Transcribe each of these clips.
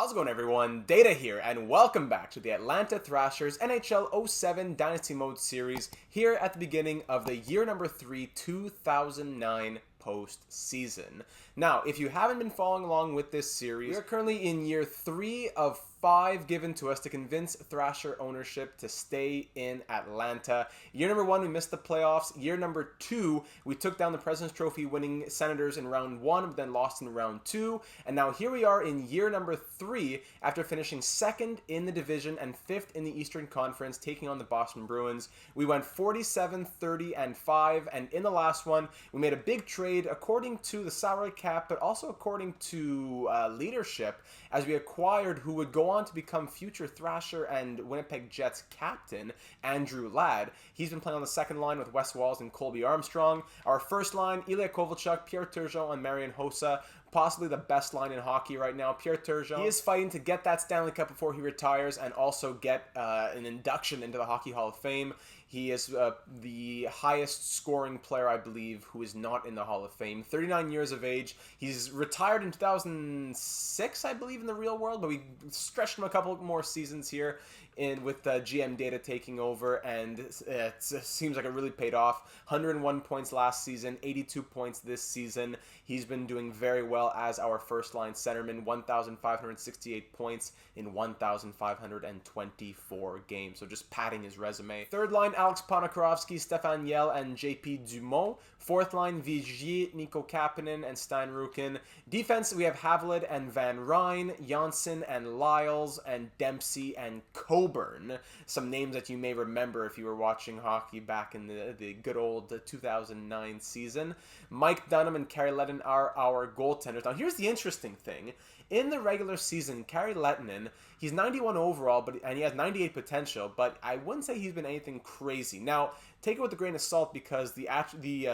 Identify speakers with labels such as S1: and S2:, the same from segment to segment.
S1: How's it going, everyone? Data here, and welcome back to the Atlanta Thrashers NHL 07 Dynasty Mode series here at the beginning of the year number 3, 2009 postseason. Now, if you haven't been following along with this series, we are currently in year 3 of 5 given to us to convince Thrasher ownership to stay in Atlanta. Year number 1, we missed the playoffs. Year number 2, we took down the President's Trophy winning Senators in round 1, but then lost in round 2. And now here we are in year number 3 after finishing 2nd in the division and 5th in the Eastern Conference, taking on the Boston Bruins. We went 47, 30, and 5, and in the last one, we made a big trade according to the salary cap, but also according to leadership, as we acquired who would go on to become future Thrasher and Winnipeg Jets captain, Andrew Ladd. He's been playing on the second line with Wes Walz and Colby Armstrong. Our first line, Ilya Kovalchuk, Pierre Turgeon, and Marian Hossa. Possibly the best line in hockey right now. Pierre Turgeon, he is fighting to get that Stanley Cup before he retires and also get an induction into the Hockey Hall of Fame. He is the highest scoring player, I believe, who is not in the Hall of Fame. 39 years of age. He's retired in 2006, I believe, in the real world, but we stretched him a couple more seasons here with GM Data taking over, and it seems like it really paid off. 101 points last season, 82 points this season. He's been doing very well as our first-line centerman, 1,568 points in 1,524 games, so just padding his resume. Third line, Alex Ponikarovsky, Stefan Yell, and JP Dumont. Fourth line, Vigier, Nico Kapanen, and Steinruken. Defense, we have Havlid and Van Ryn, Janssen and Lyles, and Dempsey and Coburn. Some names that you may remember if you were watching hockey back in the good old 2009 season. Mike Dunham and Kari Lehtinen are our goaltenders. Now, here's the interesting thing. In the regular season, Kari Lehtinen, he's 91 overall, and he has 98 potential, but I wouldn't say he's been anything crazy. Now, take it with a grain of salt because the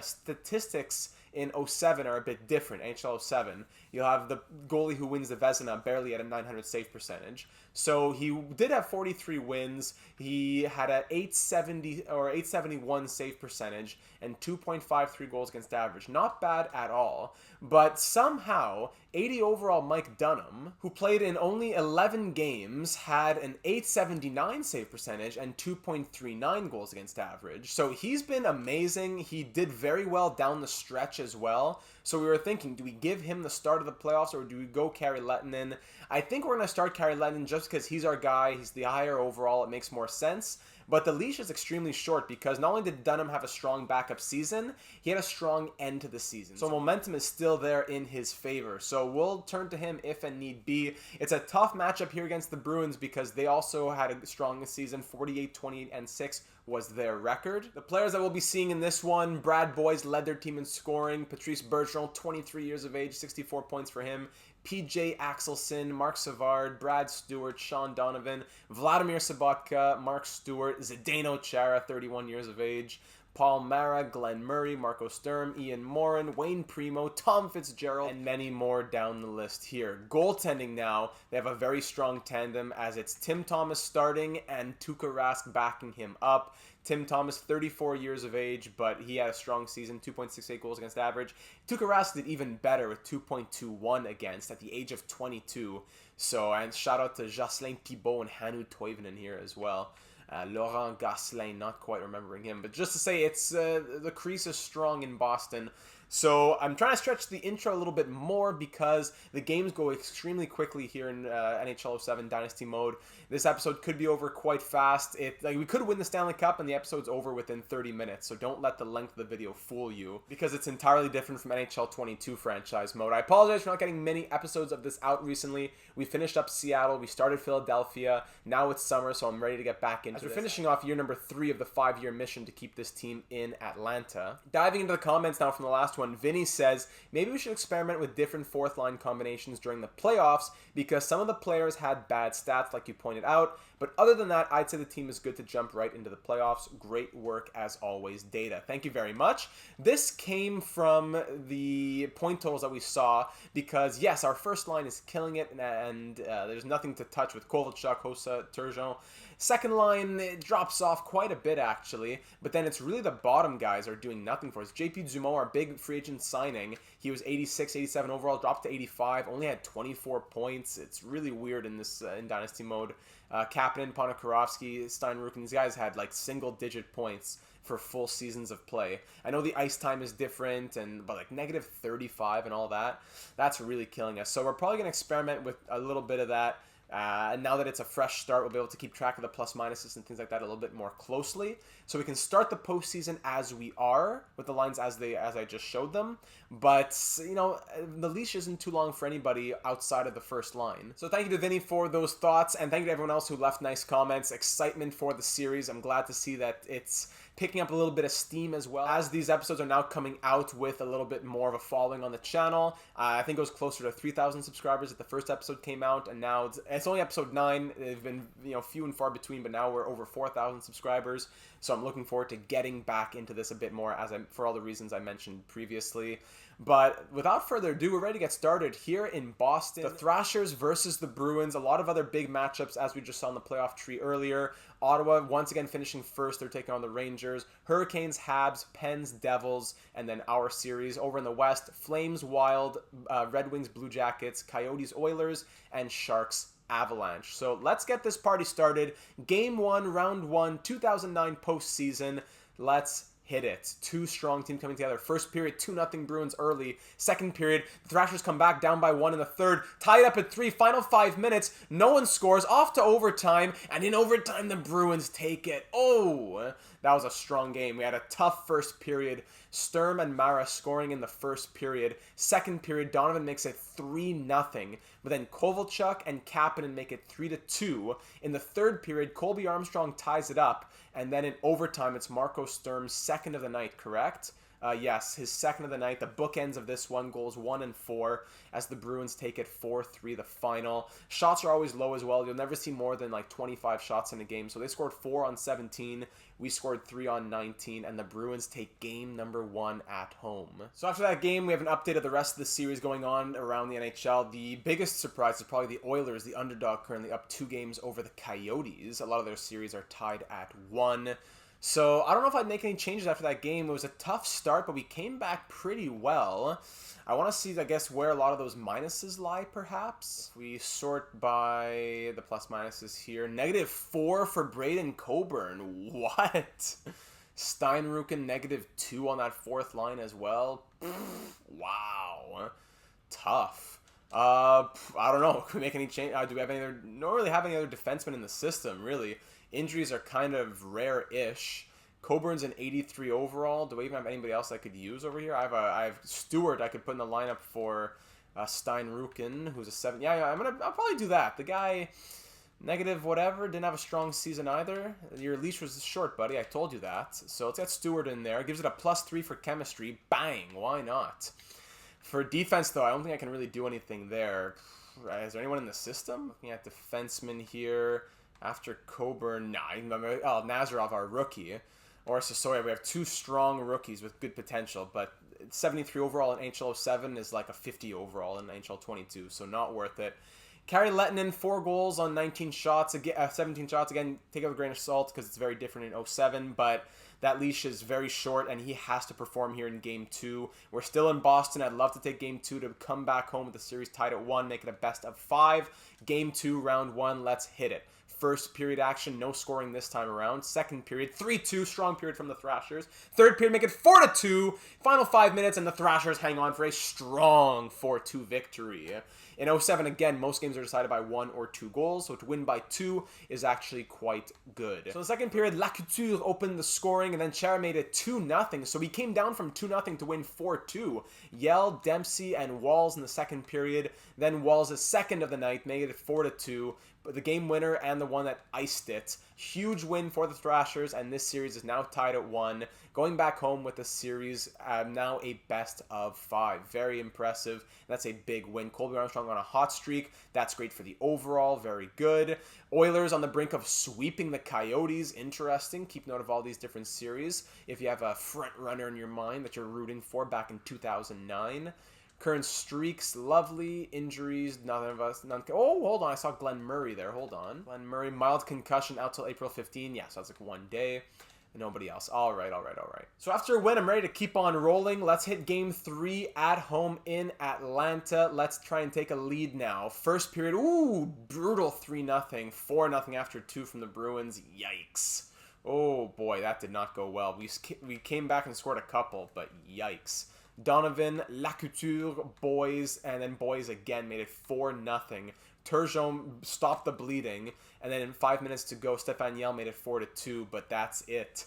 S1: statistics in 07 are a bit different. NHL 07, you'll have the goalie who wins the Vezina barely at a 900 save percentage. So he did have 43 wins. He had an 870 or 871 save percentage and 2.53 goals against average. Not bad at all. But somehow, 80 overall Mike Dunham, who played in only 11 games, had an 879 save percentage and 2.39 goals against average. So he's been amazing. He did very well down the stretch as well. So we were thinking, do we give him the start of the playoffs or do we go Kari Lehtinen? I think we're going to start Kari Lehtinen just because he's our guy. He's the higher overall. It makes more sense. But the leash is extremely short because not only did Dunham have a strong backup season, he had a strong end to the season. So momentum is still there in his favor. So we'll turn to him if and need be. It's a tough matchup here against the Bruins because they also had a strong season. 48, 28, and 6 was their record. The players that we'll be seeing in this one, Brad Boyes led their team in scoring. Patrice Bergeron, 23 years of age, 64 points for him. PJ Axelson, Mark Savard, Brad Stewart, Sean Donovan, Vladimir Sabatka, Mark Stewart, Zdeno Chara, 31 years of age, Paul Mara, Glenn Murray, Marco Sturm, Ian Morin, Wayne Primo, Tom Fitzgerald, and many more down the list here. Goaltending now, they have a very strong tandem as it's Tim Thomas starting and Tuukka Rask backing him up. Tim Thomas, 34 years of age, but he had a strong season, 2.68 goals against average. Tuukka Rask did even better with 2.21 against at the age of 22. So, and shout out to Jocelyn Thibault and Hannu Toivonen here as well. Laurent Gosselin, not quite remembering him, but just to say it's the crease is strong in Boston. So I'm trying to stretch the intro a little bit more because the games go extremely quickly here in NHL 07 Dynasty Mode. This episode could be over quite fast. We could win the Stanley Cup and the episode's over within 30 minutes. So don't let the length of the video fool you because it's entirely different from NHL 22 franchise mode. I apologize for not getting many episodes of this out recently. We finished up Seattle. We started Philadelphia. Now it's summer, so I'm ready to get back into this. We're finishing off year number 3 of the 5-year mission to keep this team in Atlanta. Diving into the comments now from the last one, Vinny says, maybe we should experiment with different fourth line combinations during the playoffs because some of the players had bad stats like you pointed out, but other than that, I'd say the team is good to jump right into the playoffs. Great work as always, Data. Thank you very much. This came from the point totals that we saw because yes, our first line is killing it and there's nothing to touch with Kovalchuk, Hossa, Turgeon. Second line, it drops off quite a bit actually, but then it's really the bottom guys are doing nothing for us. JP Dumont, our big free agent signing. He was 86, 87 overall, dropped to 85, only had 24 points. It's really weird in this in Dynasty mode. Kapanen, Ponikarovsky, Steinruck, these guys had like single-digit points for full seasons of play. I know the ice time is different, but like negative 35 and all that, that's really killing us. So we're probably going to experiment with a little bit of that. And now that it's a fresh start, we'll be able to keep track of the plus minuses and things like that a little bit more closely. So we can start the postseason as we are, with the lines as I just showed them. But, you know, the leash isn't too long for anybody outside of the first line. So thank you to Vinny for those thoughts, and thank you to everyone else who left nice comments. Excitement for the series. I'm glad to see that it's picking up a little bit of steam as well, as these episodes are now coming out with a little bit more of a following on the channel. I think it was closer to 3,000 subscribers at the first episode came out, and now it's only episode 9. They've been, you know, few and far between, but now we're over 4,000 subscribers. So I'm looking forward to getting back into this a bit more, for all the reasons I mentioned previously. But without further ado, we're ready to get started here in Boston. The Thrashers versus the Bruins. A lot of other big matchups, as we just saw in the playoff tree earlier. Ottawa once again finishing first. They're taking on the Rangers. Hurricanes, Habs, Pens, Devils, and then our series over in the West. Flames, Wild, Red Wings, Blue Jackets, Coyotes, Oilers, and Sharks, Avalanche. So let's get this party started. Game 1, Round 1, 2009 postseason. Let's hit it. Two strong teams coming together. First period, 2-0 Bruins early. Second period, the Thrashers come back down by 1 in the third. Tied up at 3. Final 5 minutes. No one scores. Off to overtime. And in overtime, the Bruins take it. Oh, that was a strong game. We had a tough first period. Sturm and Mara scoring in the first period. Second period, Donovan makes it 3-0. But then Kovalchuk and Kapanen make it 3-2. In the third period, Colby Armstrong ties it up. And then in overtime, it's Marco Sturm's second of the night, correct? Yes, his second of the night. The bookends of this one, goals 1 and 4, as the Bruins take it 4-3, the final. Shots are always low as well. You'll never see more than like 25 shots in a game. So they scored 4 on 17. We scored 3 on 19, and the Bruins take game number 1 at home. So after that game, we have an update of the rest of the series going on around the NHL. The biggest surprise is probably the Oilers, the underdog, currently up 2 games over the Coyotes. A lot of their series are tied at 1. So I don't know if I'd make any changes after that game. It was a tough start, but we came back pretty well. I want to see, I guess, where a lot of those minuses lie, perhaps. We sort by the plus minuses here. -4 for Braden Coburn. What? Steinrucken -2 on that fourth line as well. Wow. Tough. I don't know. Can we make any change? Do we have any other? Don't really have any other defensemen in the system, really. Injuries are kind of rare-ish. Coburn's an 83 overall. Do we even have anybody else I could use over here? I have Stewart I could put in the lineup for Steinrucken, who's a 7. Yeah, I'll probably do that. The guy, negative whatever, didn't have a strong season either. Your leash was short, buddy. I told you that. So let's get Stewart in there. Gives it a +3 for chemistry. Bang! Why not? For defense, though, I don't think I can really do anything there. Is there anyone in the system? Looking at defensemen here. After Coburn, Nazarov, our rookie. Or Sasoya, we have 2 strong rookies with good potential, but 73 overall in NHL 07 is like a 50 overall in NHL 22, so not worth it. Kari Lehtinen, 4 goals on 19 shots, 17 shots. Again, take it with a grain of salt because it's very different in 07, but that leash is very short, and he has to perform here in Game 2. We're still in Boston. I'd love to take Game 2 to come back home with the series tied at 1, make it a best of 5. Game 2, Round 1, let's hit it. First period action, no scoring this time around. Second period, 3-2, strong period from the Thrashers. Third period, make it 4-2. Final 5 minutes, and the Thrashers hang on for a strong 4-2 victory. In 07, again, most games are decided by 1 or 2 goals, so to win by 2 is actually quite good. So in the second period, Lacouture opened the scoring, and then Chara made it 2-0, so we came down from 2-0 to win 4-2. Yell, Dempsey, and Walls in the second period. Then Walls' second of the night made it 4-2. But the game winner and the one that iced it. Huge win for the Thrashers, and this series is now tied at 1. Going back home with the series, now a best of 5. Very impressive. That's a big win. Colby Armstrong on a hot streak. That's great for the overall. Very good. Oilers on the brink of sweeping the Coyotes. Interesting. Keep note of all these different series. If you have a front runner in your mind that you're rooting for back in 2009. Current streaks, lovely. Injuries, none. Oh, hold on. I saw Glenn Murray there. Hold on. Glenn Murray, mild concussion out till April 15. Yeah, so that's like 1 day. Nobody else. All right. So after a win, I'm ready to keep on rolling. Let's hit game 3 at home in Atlanta. Let's try and take a lead now. First period, ooh, brutal 3-0. 4-0 after 2 from the Bruins. Yikes. Oh boy, that did not go well. We came back and scored a couple, but yikes. Donovan, Lacouture, Boys, and then Boys again made it 4-0. Turgeon stopped the bleeding, and then in 5 minutes to go, Stéphane Yell made it 4-2, but that's it.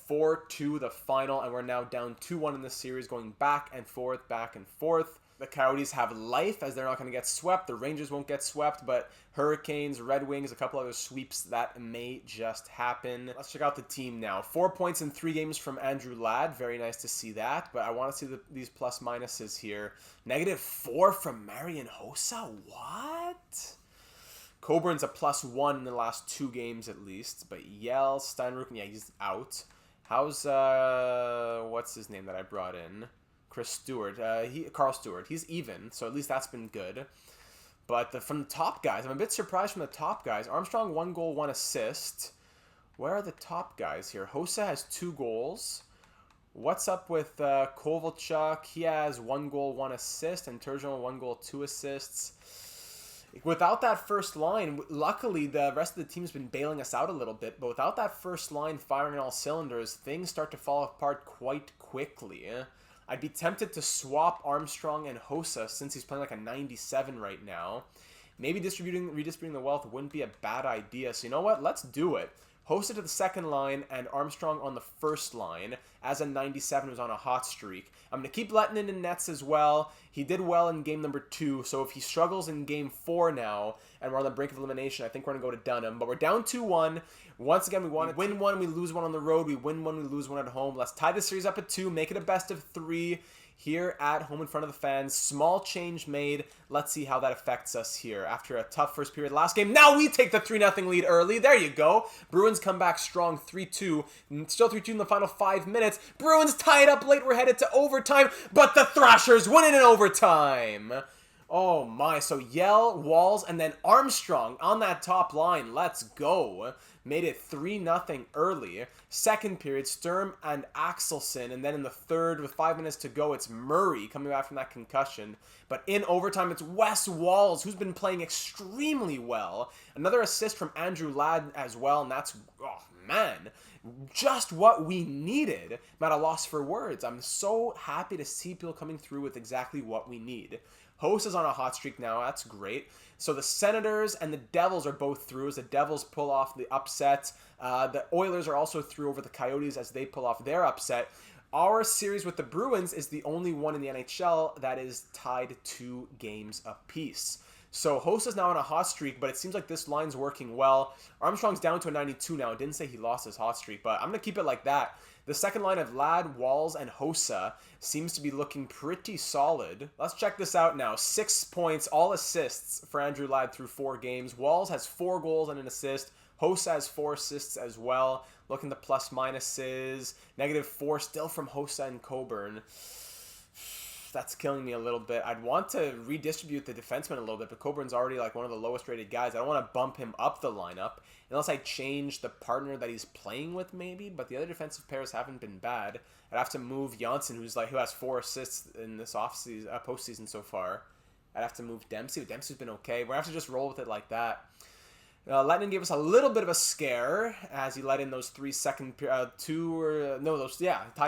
S1: 4-2 the final, and we're now down 2-1 in the series, going back and forth, back and forth. The Coyotes have life as they're not going to get swept. The Rangers won't get swept, but Hurricanes, Red Wings, a couple other sweeps that may just happen. Let's check out the team now. 4 points in 3 games from Andrew Ladd. Very nice to see that, but I want to see these plus minuses here. -4 from Marian Hossa? What? Coburn's a +1 in the last 2 games at least, but Yell, Steinrucken, yeah, he's out. How's, what's his name that I brought in? Carl Stewart. He's even, so at least that's been good. But from the top guys, I'm a bit surprised from the top guys. Armstrong, 1 goal, 1 assist. Where are the top guys here? Hossa has 2 goals. What's up with Kovalchuk? He has 1 goal, 1 assist, and Turgeon 1 goal, 2 assists. Without that first line, luckily the rest of the team's been bailing us out a little bit, but without that first line firing on all cylinders, things start to fall apart quite quickly. I'd be tempted to swap Armstrong and Hossa since he's playing like a 97 right now. Maybe redistributing the wealth wouldn't be a bad idea. So you know what? Let's do it. Hossa to the second line and Armstrong on the first line as a 97 who's on a hot streak. I'm going to keep Lettinen in nets as well. He did well in game number 2, so if he struggles in game 4 now and we're on the brink of elimination, I think we're going to go to Dunham. But we're down 2-1. Once again, we want to win 1, we lose 1 on the road. We win 1, we lose 1 at home. Let's tie the series up at 2, make it a best of 3 here at home in front of the fans. Small change made. Let's see how that affects us here. After a tough first period last game, now we take the 3-0 lead early. There you go. Bruins come back strong, 3-2. Still 3-2 in the final 5 minutes. Bruins tie it up late. We're headed to overtime, but the Thrashers win it in overtime. Oh my, so Yell, Walls, and then Armstrong on that top line. Let's go. Made it 3-0 early. Second period, Sturm and Axelson. And then in the third, with 5 minutes to go, it's Murray coming back from that concussion. But in overtime, it's Wes Walls, who's been playing extremely well. Another assist from Andrew Ladd as well, and that's, oh man, just what we needed. I'm at a loss for words. I'm so happy to see people coming through with exactly what we need. Host is on a hot streak now. That's great. So the Senators and the Devils are both through as the Devils pull off the upset. The Oilers are also through over the Coyotes as they pull off their upset. Our series with the Bruins is the only one in the NHL that is tied 2 games apiece. So Host is now on a hot streak, but it seems like this line's working well. Armstrong's down to a 92 now. I didn't say he lost his hot streak, but I'm going to keep it like that. The second line of Ladd, Walls, and Hossa seems to be looking pretty solid. Let's check this out now. 6 points, all assists for Andrew Ladd through 4 games. Walls has 4 goals and an assist. Hossa has 4 assists as well. Looking at the plus minuses. -4 still from Hossa and Coburn. That's killing me a little bit. I'd want to redistribute the defenseman a little bit, but Coburn's already like one of the lowest rated guys. I don't want to bump him up the lineup unless I change the partner that he's playing with maybe, but the other defensive pairs haven't been bad. I'd have to move Janssen, who has 4 assists in this postseason so far. I'd have to move Dempsey. Dempsey's been okay. We're going to have to just roll with it like that. Lettinen gave us a little bit of a scare as he let in those 3 second, tied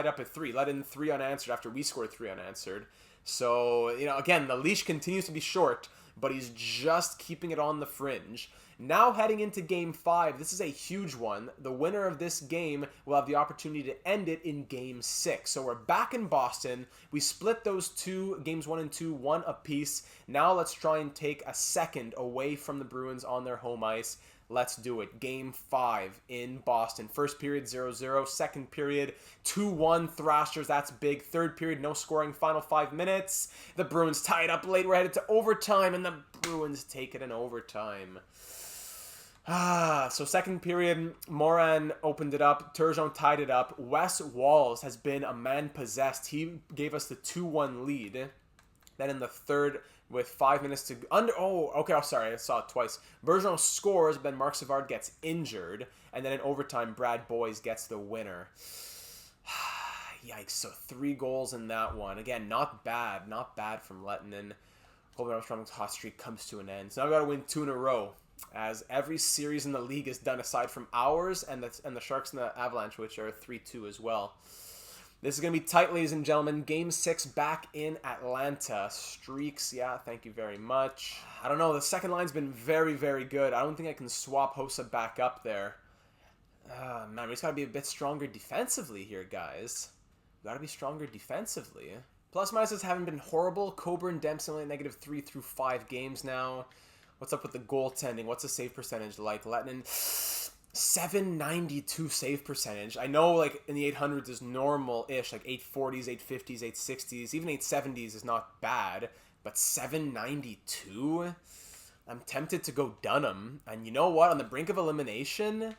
S1: up at 3. Let in 3 unanswered after we scored 3 unanswered. So, again, the leash continues to be short, but he's just keeping it on the fringe. Now heading into Game 5, this is a huge one. The winner of this game will have the opportunity to end it in Game 6. So we're back in Boston. We split those 2, Games 1 and 2, 1 apiece. Now let's try and take a second away from the Bruins on their home ice. Let's do it. Game 5 in Boston. First period, 0-0. Second period, 2-1 Thrashers. That's big. Third period, no scoring. Final 5 minutes. The Bruins tie it up late. We're headed to overtime, and the Bruins take it in overtime. So second period, Moran opened it up. Turgeon tied it up. Wes Walls has been a man possessed. He gave us the 2-1 lead. Then in the third, with 5 minutes to sorry, I saw it twice. Bergeron scores, but then Marc Savard gets injured, and then in overtime, Brad Boyes gets the winner. Yikes! So 3 goals in that one. Again, not bad from Lehtinen. Colby Armstrong's hot streak comes to an end. So now we got to win 2 in a row, as every series in the league is done aside from ours and the Sharks and the Avalanche, which are 3-2 as well. This is going to be tight, ladies and gentlemen. Game 6 back in Atlanta. Streaks, yeah, thank you very much. I don't know, the second line's been very, very good. I don't think I can swap Hossa back up there. Man, we just got to be a bit stronger defensively here, guys. We got to be stronger defensively. Plus minuses haven't been horrible. Coburn, Dempsey only -3 through 5 games now. What's up with the goaltending? What's the save percentage like? Lehtinen, 792 save percentage. I know, like, in the 800s is normal-ish, like 840s, 850s, 860s, even 870s is not bad, but 792? I'm tempted to go Dunham, and you know what? On the brink of elimination,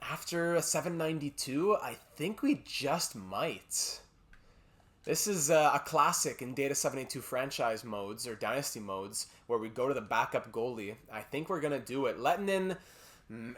S1: after a 792, I think we just might. This is a classic in Data 782 franchise modes, or dynasty modes, where we go to the backup goalie. I think we're going to do it. Lehtinen,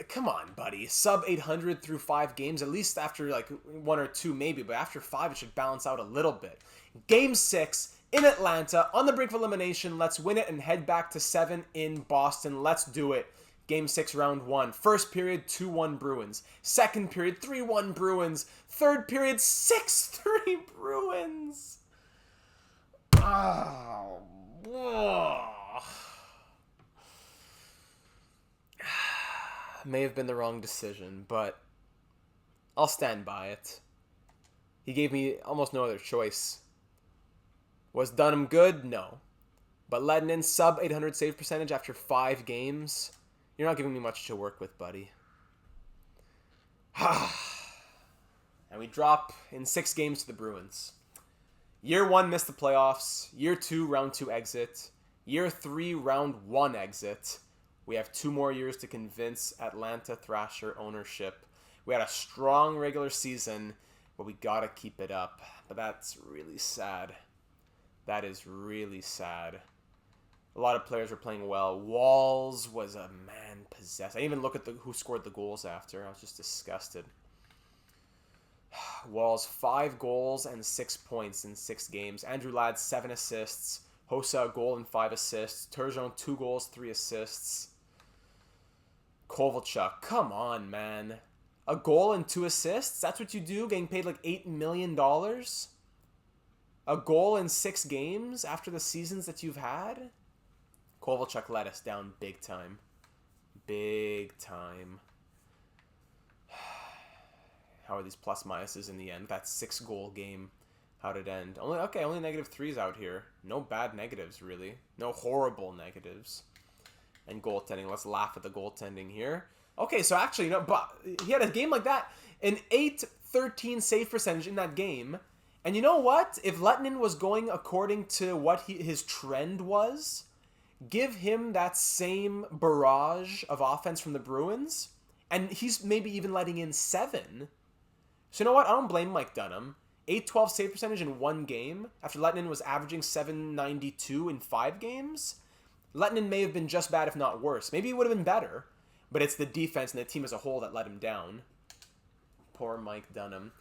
S1: come on, buddy. Sub 800 through 5 games, at least after like 1 or 2 maybe, but after 5 it should balance out a little bit. Game 6 in Atlanta, on the brink of elimination. Let's win it and head back to 7 in Boston. Let's do it. Game 6, round 1. First period, 2-1 Bruins. Second period, 3-1 Bruins. Third period, 6-3 Bruins. Oh. May have been the wrong decision, but I'll stand by it. He gave me almost no other choice. Was Dunham good? No. But Lehtinen, sub 800 save percentage after 5 games. You're not giving me much to work with, buddy. And we drop in 6 games to the Bruins. Year 1, missed the playoffs. Year 2, round 2 exit. Year 3, round 1 exit. We have 2 more years to convince Atlanta Thrasher ownership. We had a strong regular season, but we gotta keep it up. But that's really sad. That is really sad. A lot of players were playing well. Walls was a man possessed. I didn't even look at who scored the goals after. I was just disgusted. Walls, 5 goals and 6 points in 6 games. Andrew Ladd, 7 assists. Hossa, a goal and 5 assists. Turgeon, 2 goals, 3 assists. Kovalchuk, come on, man. A goal and 2 assists? That's what you do? Getting paid like $8 million? A goal in 6 games after the seasons that you've had? Kovalchuk let us down big time. Big time. How are these plus minuses in the end? That 6-goal game. How'd it end? Only -3s out here. No bad negatives, really. No horrible negatives. And goaltending. Let's laugh at the goaltending here. Okay, so actually, but he had a game like that. An 813 save percentage in that game. And you know what? If Lehtinen was going according to what his trend was, give him that same barrage of offense from the Bruins, and he's maybe even letting in 7. So you know what? I don't blame Mike Dunham. 812 save percentage in 1 game, after Lehtinen was averaging 792 in 5 games. Lehtinen may have been just bad, if not worse. Maybe it would have been better, but it's the defense and the team as a whole that let him down. Poor Mike Dunham.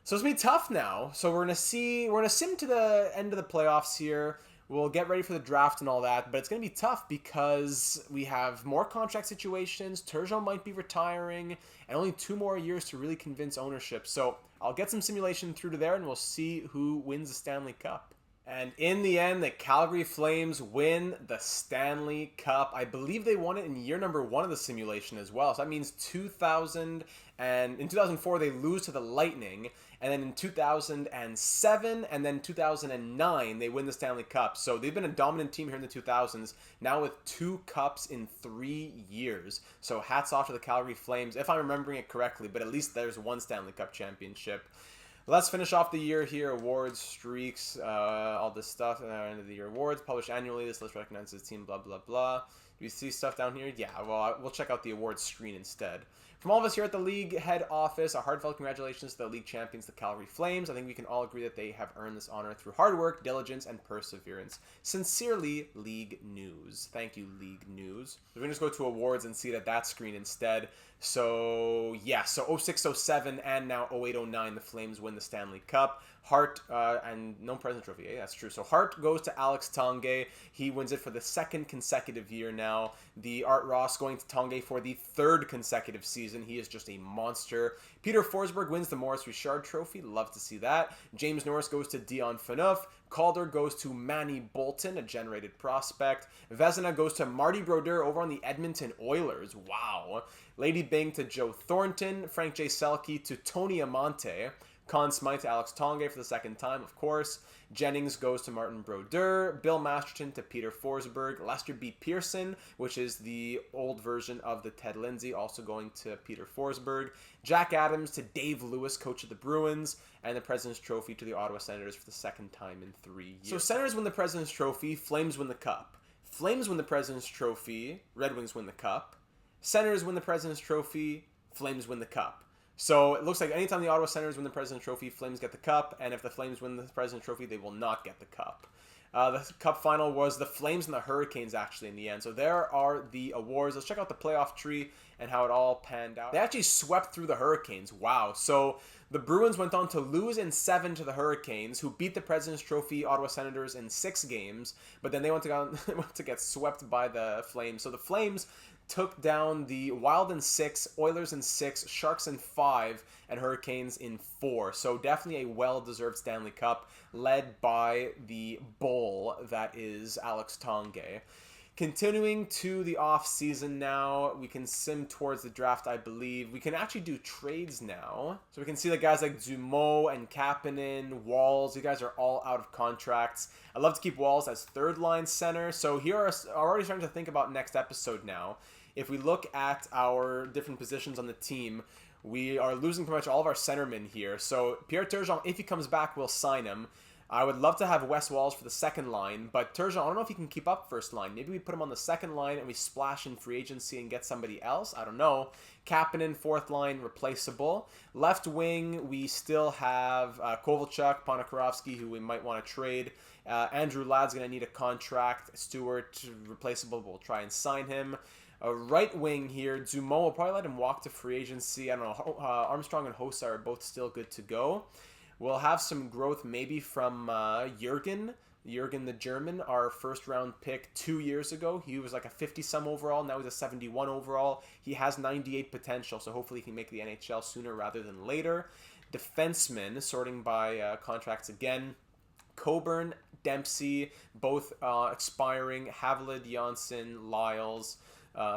S1: So it's going to be tough now. So we're going to sim to the end of the playoffs here. We'll get ready for the draft and all that, but it's going to be tough because we have more contract situations. Turgeon might be retiring, and only 2 more years to really convince ownership. So I'll get some simulation through to there, and we'll see who wins the Stanley Cup. And in the end, the Calgary Flames win the Stanley Cup. I believe they won it in year number 1 of the simulation as well. So that means 2000, and in 2004 they lose to the Lightning, and then in 2007 and then 2009 they win the Stanley Cup. So they've been a dominant team here in the 2000s, now with 2 cups in 3 years. So hats off to the Calgary Flames, if I'm remembering it correctly, but at least there's 1 Stanley Cup championship. Let's finish off the year here. Awards, streaks, all this stuff. End of the year awards, published annually. This list recognizes the team, blah, blah, blah. Do you see stuff down here? Yeah, well, we'll check out the awards screen instead. From all of us here at the league head office, a heartfelt congratulations to the league champions, the Calgary Flames. I think we can all agree that they have earned this honor through hard work, diligence, and perseverance. Sincerely, League News. Thank you, League News. We're going to just go to awards and see it at that screen instead. So, yeah, so 06-07 and now 08-09, the Flames win the Stanley Cup. Hart, and no President's Trophy, yeah, that's true. So Hart goes to Alex Tanguay. He wins it for the second consecutive year now. The Art Ross going to Tanguay for the third consecutive season. He is just a monster. Peter Forsberg wins the Maurice Richard Trophy. Love to see that. James Norris goes to Dion Phaneuf. Calder goes to Manny Bolton, a generated prospect. Vezina goes to Marty Brodeur over on the Edmonton Oilers. Wow. Lady Byng to Joe Thornton. Frank J. Selke to Tony Amante. Conn Smythe to Alex Tanguay for the second time, of course. Jennings goes to Martin Brodeur. Bill Masterton to Peter Forsberg. Lester B. Pearson, which is the old version of the Ted Lindsay, also going to Peter Forsberg. Jack Adams to Dave Lewis, coach of the Bruins. And the President's Trophy to the Ottawa Senators for the second time in 3 years. So Senators win the President's Trophy. Flames win the Cup. Flames win the President's Trophy. Red Wings win the Cup. Senators win the President's Trophy. Flames win the Cup. So it looks like anytime the Ottawa Senators win the President's Trophy, Flames get the Cup, and if the Flames win the President's Trophy, they will not get the Cup. The Cup final was the Flames and the Hurricanes, actually, in the end. So there are the awards. Let's check out the playoff tree and how it all panned out. They actually swept through the Hurricanes. Wow. So the Bruins went on to lose in 7 to the Hurricanes, who beat the President's Trophy Ottawa Senators in 6 games, but then they went to get swept by the Flames. So the Flames took down the Wild in 6, Oilers in 6, Sharks in 5, and Hurricanes in 4. So definitely a well-deserved Stanley Cup led by the Bull that is Alex Tanguay. Continuing to the off-season now, we can sim towards the draft, I believe. We can actually do trades now. So we can see the guys like Dumeau and Kapanen, Walls. You guys are all out of contracts. I'd love to keep Walls as third-line center. So here are already starting to think about next episode now. If we look at our different positions on the team, we are losing pretty much all of our centermen here. So Pierre Turgeon, if he comes back, we'll sign him. I would love to have Wes Walls for the second line, but Turgeon, I don't know if he can keep up first line. Maybe we put him on the second line and we splash in free agency and get somebody else. I don't know. Kapanen, fourth line, replaceable. Left wing, we still have Kovalchuk, Ponikarovsky, who we might want to trade. Andrew Ladd's going to need a contract. Stewart, replaceable. We'll try and sign him. Right wing here, Dumeau will probably let him walk to free agency. I don't know. Armstrong and Hossa are both still good to go. We'll have some growth maybe from Jürgen the German, our first-round pick 2 years ago. He was like a 50-some overall. Now he's a 71 overall. He has 98 potential, so hopefully he can make the NHL sooner rather than later. Defensemen, sorting by contracts again. Coburn, Dempsey, both expiring. Havlid, Janssen, Lyles,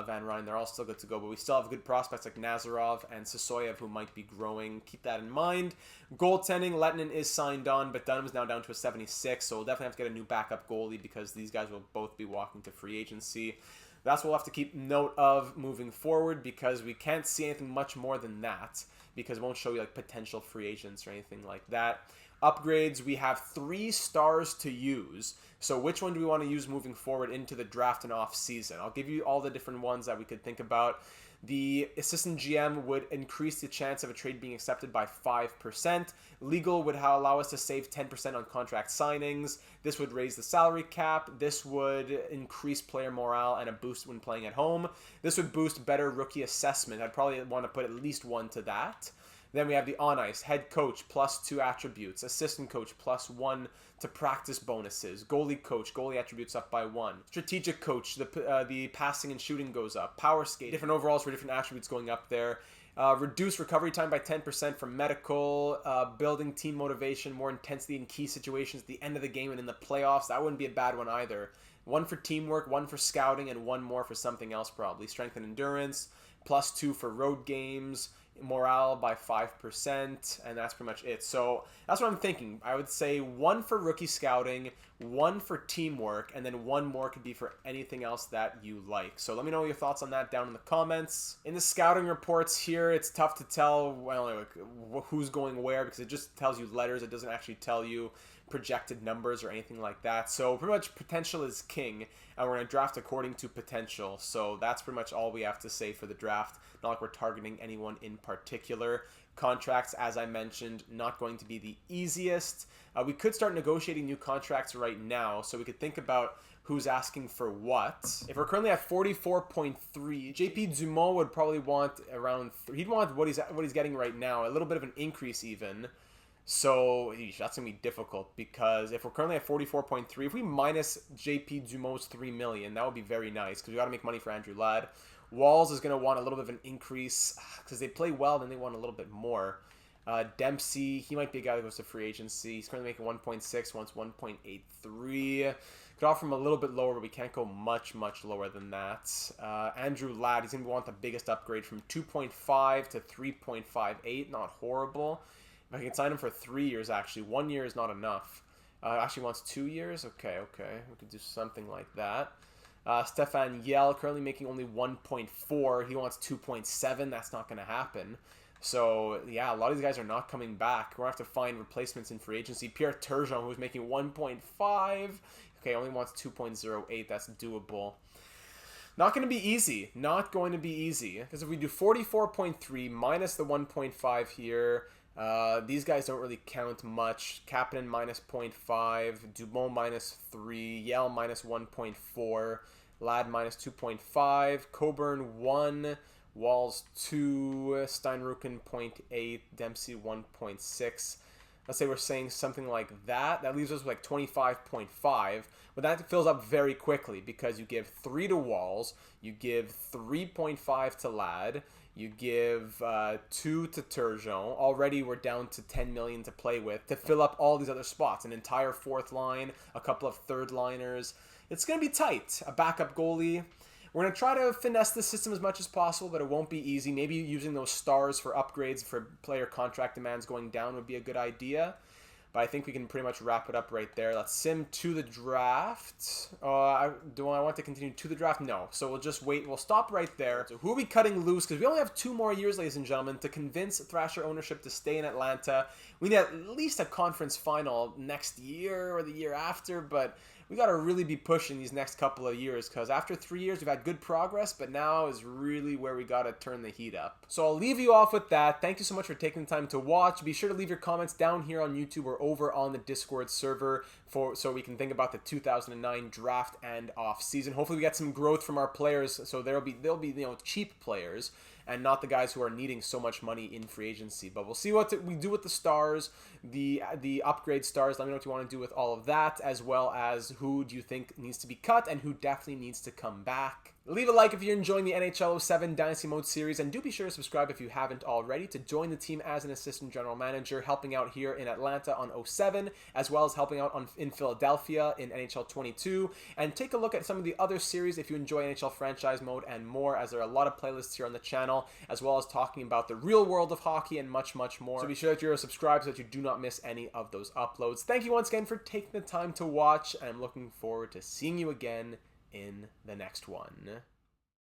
S1: Van Ryn, they're all still good to go, but we still have good prospects like Nazarov and Sisoyev who might be growing. Keep that in mind. Goaltending, Lettinen is signed on, but Dunham's now down to a 76, so we'll definitely have to get a new backup goalie because these guys will both be walking to free agency. That's what we'll have to keep note of moving forward because we can't see anything much more than that because it won't show you like potential free agents or anything like that. Upgrades, we have 3 stars to use. So which one do we want to use moving forward into the draft and off season? I'll give you all the different ones that we could think about. The assistant GM would increase the chance of a trade being accepted by 5%. Legal would allow us to save 10% on contract signings. This would raise the salary cap. This would increase player morale and a boost when playing at home. This would boost better rookie assessment. I'd probably want to put at least 1 to that. Then we have the on-ice, head coach, +2 attributes, assistant coach, +1 to practice bonuses, goalie coach, goalie attributes up by 1, strategic coach, the passing and shooting goes up, power skate, different overalls for different attributes going up there, reduce recovery time by 10% from medical, building team motivation, more intensity in key situations at the end of the game and in the playoffs. That wouldn't be a bad one either. 1 for teamwork, 1 for scouting, and 1 more for something else probably. Strength and endurance. +2 for road games, morale by 5%, and that's pretty much it. So that's what I'm thinking. I would say 1 for rookie scouting, 1 for teamwork, and then 1 more could be for anything else that you like. So let me know your thoughts on that down in the comments. In the scouting reports here, it's tough to tell who's going where because it just tells you letters. It doesn't actually tell you projected numbers or anything like that. So pretty much potential is king, and we're going to draft according to potential. So that's pretty much all we have to say for the draft. Not like we're targeting anyone in particular. Contracts, as I mentioned, not going to be the easiest. We could start negotiating new contracts right now, so we could think about who's asking for what. If we're currently at 44.3, JP Dumont would probably want around, he'd want what he's getting right now, a little bit of an increase even. So that's going to be difficult because if we're currently at 44.3, if we minus JP Dumont's 3 million, that would be very nice because we got to make money for Andrew Ladd. Walls is going to want a little bit of an increase because they play well, then they want a little bit more. Dempsey, he might be a guy that goes to free agency. He's currently making 1.6, wants 1.83. Could offer him a little bit lower, but we can't go much lower than that. Andrew Ladd, he's going to want the biggest upgrade from 2.5 to 3.58. Not horrible. If I can sign him for 3 years, actually. 1 year is not enough. Actually wants 2 years? Okay. We could do something like that. Stefan Yell, currently making only 1.4. He wants 2.7. That's not going to happen. So, yeah, a lot of these guys are not coming back. We're going to have to find replacements in free agency. Pierre Turgeon, who's making 1.5. Okay, only wants 2.08. That's doable. Not going to be easy. Not going to be easy. Because if we do 44.3 minus the 1.5 here... these guys don't really count much. Kapanen minus 0.5, Dumont minus 3, Yell minus 1.4, Ladd minus 2.5, Coburn 1, Walls 2, Steinrucken 0.8, Dempsey 1.6. Let's say we're saying something like that. That leaves us with like 25.5. But that fills up very quickly because you give 3 to Walls, you give 3.5 to Ladd, you give 2 to Turgeon. Already we're down to 10 million to play with to fill up all these other spots. An entire 4th line, a couple of 3rd liners. It's going to be tight. A backup goalie. We're going to try to finesse the system as much as possible, but it won't be easy. Maybe using those stars for upgrades for player contract demands going down would be a good idea. But I think we can pretty much wrap it up right there. Let's sim to the draft. Do I want to continue to the draft? No. So we'll just wait. We'll stop right there. So who are we cutting loose? Because we only have 2 more years, ladies and gentlemen, to convince Thrasher ownership to stay in Atlanta. We need at least a conference final next year or the year after, but we got to really be pushing these next couple of years because after 3 years, we've had good progress, but now is really where we got to turn the heat up. So I'll leave you off with that. Thank you so much for taking the time to watch. Be sure to leave your comments down here on YouTube or over on the Discord server so we can think about the 2009 draft and off season. Hopefully we get some growth from our players, so they'll be cheap players and not the guys who are needing so much money in free agency. But we'll see what we do with the stars, the upgrade stars. Let me know what you want to do with all of that, as well as who do you think needs to be cut and who definitely needs to come back. Leave a like if you're enjoying the NHL 07 Dynasty Mode series, and do be sure to subscribe if you haven't already to join the team as an assistant general manager, helping out here in Atlanta on 07, as well as helping out in Philadelphia in NHL 22, and take a look at some of the other series if you enjoy NHL Franchise Mode and more, as there are a lot of playlists here on the channel, as well as talking about the real world of hockey and much more. So be sure that you're subscribed so that you do not miss any of those uploads. Thank you once again for taking the time to watch, and I'm looking forward to seeing you again in the next one.